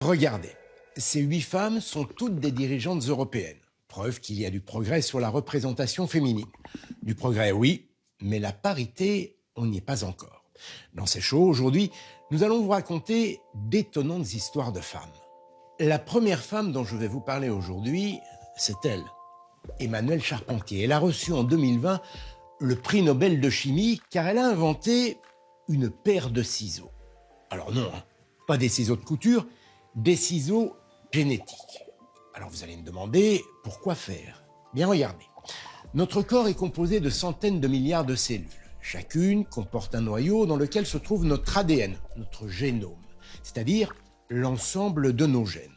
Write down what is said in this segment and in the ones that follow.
Regardez, ces 8 femmes sont toutes des dirigeantes européennes. Preuve qu'il y a du progrès sur la représentation féminine. Du progrès, oui, mais la parité, on n'y est pas encore. Dans ces shows, aujourd'hui, nous allons vous raconter d'étonnantes histoires de femmes. La première femme dont je vais vous parler aujourd'hui, c'est elle, Emmanuelle Charpentier. Elle a reçu en 2020 le prix Nobel de chimie car elle a inventé une paire de ciseaux. Alors non, pas des ciseaux de couture, des ciseaux génétiques. Alors vous allez me demander, pourquoi faire? Bien regardez, notre corps est composé de centaines de milliards de cellules. Chacune comporte un noyau dans lequel se trouve notre ADN, notre génome, c'est-à-dire l'ensemble de nos gènes.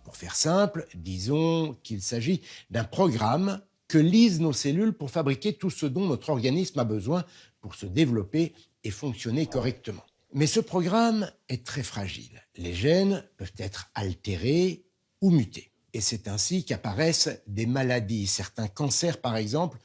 Pour faire simple, disons qu'il s'agit d'un programme que lisent nos cellules pour fabriquer tout ce dont notre organisme a besoin pour se développer et fonctionner correctement. Mais ce programme est très fragile. Les gènes peuvent être altérés ou mutés. Et c'est ainsi qu'apparaissent des maladies, certains cancers par exemple,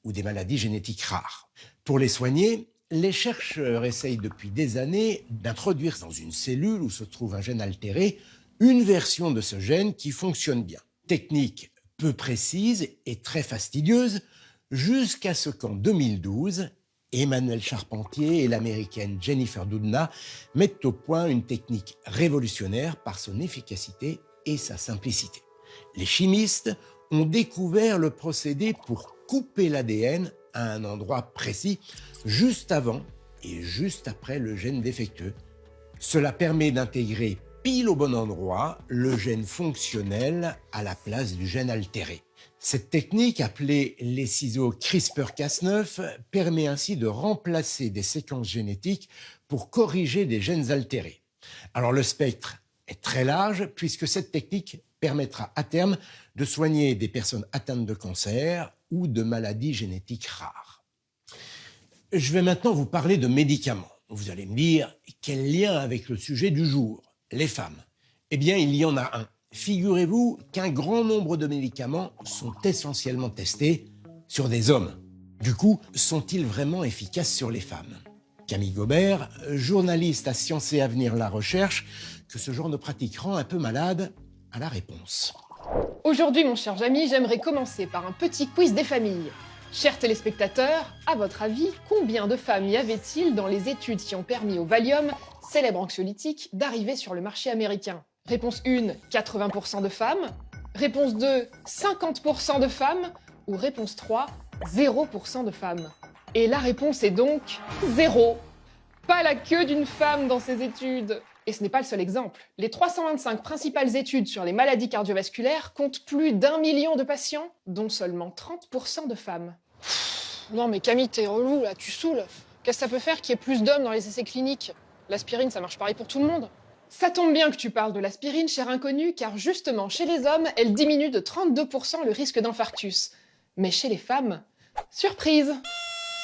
ou des maladies génétiques rares. Pour les soigner, les chercheurs essayent depuis des années d'introduire dans une cellule où se trouve un gène altéré une version de ce gène qui fonctionne bien. Technique peu précise et très fastidieuse, jusqu'à ce qu'en 2012, Emmanuelle Charpentier et l'américaine Jennifer Doudna mettent au point une technique révolutionnaire par son efficacité et sa simplicité. Les chimistes ont découvert le procédé pour couper l'ADN à un endroit précis, juste avant et juste après le gène défectueux. Cela permet d'intégrer pile au bon endroit le gène fonctionnel à la place du gène altéré. Cette technique, appelée les ciseaux CRISPR-Cas9, permet ainsi de remplacer des séquences génétiques pour corriger des gènes altérés. Alors le spectre est très large puisque cette technique permettra à terme de soigner des personnes atteintes de cancer ou de maladies génétiques rares. Je vais maintenant vous parler de médicaments. Vous allez me dire, quel lien avec le sujet du jour, les femmes? Eh bien, il y en a un. Figurez-vous qu'un grand nombre de médicaments sont essentiellement testés sur des hommes. Du coup, sont-ils vraiment efficaces sur les femmes? Camille Gobert, journaliste à Sciences et Avenir La Recherche, que ce genre de pratique rend un peu malade, a la réponse. Aujourd'hui, mon cher Jamy, j'aimerais commencer par un petit quiz des familles. Chers téléspectateurs, à votre avis, combien de femmes y avait-il dans les études qui ont permis au Valium, célèbre anxiolytique, d'arriver sur le marché américain? Réponse 1, 80% de femmes. Réponse 2, 50% de femmes. Ou réponse 3, 0% de femmes. Et la réponse est donc 0. Pas la queue d'une femme dans ces études. Et ce n'est pas le seul exemple. Les 325 principales études sur les maladies cardiovasculaires comptent plus d'1 million de patients, dont seulement 30% de femmes. Non mais Camille, t'es relou là, tu saoules. Qu'est-ce que ça peut faire qu'il y ait plus d'hommes dans les essais cliniques? L'aspirine, ça marche pareil pour tout le monde. Ça tombe bien que tu parles de l'aspirine, cher inconnu, car justement, chez les hommes, elle diminue de 32% le risque d'infarctus. Mais chez les femmes, surprise!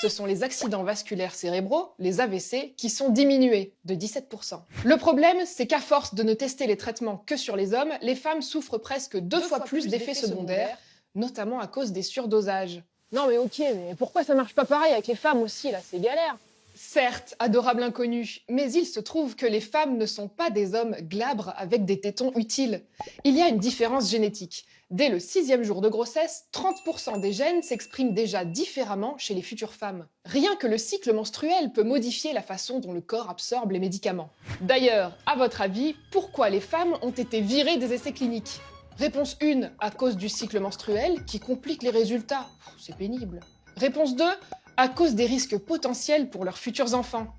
Ce sont les accidents vasculaires cérébraux, les AVC, qui sont diminués de 17%. Le problème, c'est qu'à force de ne tester les traitements que sur les hommes, les femmes souffrent presque deux fois plus d'effets secondaires, notamment à cause des surdosages. Non mais ok, mais pourquoi ça marche pas pareil avec les femmes aussi là? C'est galère. Certes, adorable inconnu, mais il se trouve que les femmes ne sont pas des hommes glabres avec des tétons utiles. Il y a une différence génétique. Dès le 6e jour de grossesse, 30% des gènes s'expriment déjà différemment chez les futures femmes. Rien que le cycle menstruel peut modifier la façon dont le corps absorbe les médicaments. D'ailleurs, à votre avis, pourquoi les femmes ont été virées des essais cliniques? Réponse 1, à cause du cycle menstruel qui complique les résultats. C'est pénible. Réponse 2, à cause des risques potentiels pour leurs futurs enfants.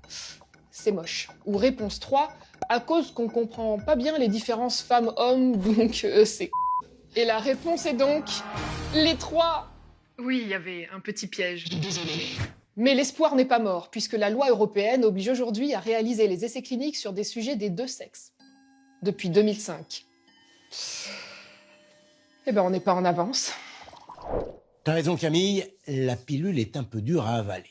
C'est moche. Ou réponse 3, à cause qu'on comprend pas bien les différences femmes-hommes, donc c'est... Et la réponse est donc... les 3. Oui, il y avait un petit piège. Désolé. Mais l'espoir n'est pas mort, puisque la loi européenne oblige aujourd'hui à réaliser les essais cliniques sur des sujets des deux sexes. Depuis 2005. Eh ben, on n'est pas en avance. T'as raison Camille, la pilule est un peu dure à avaler.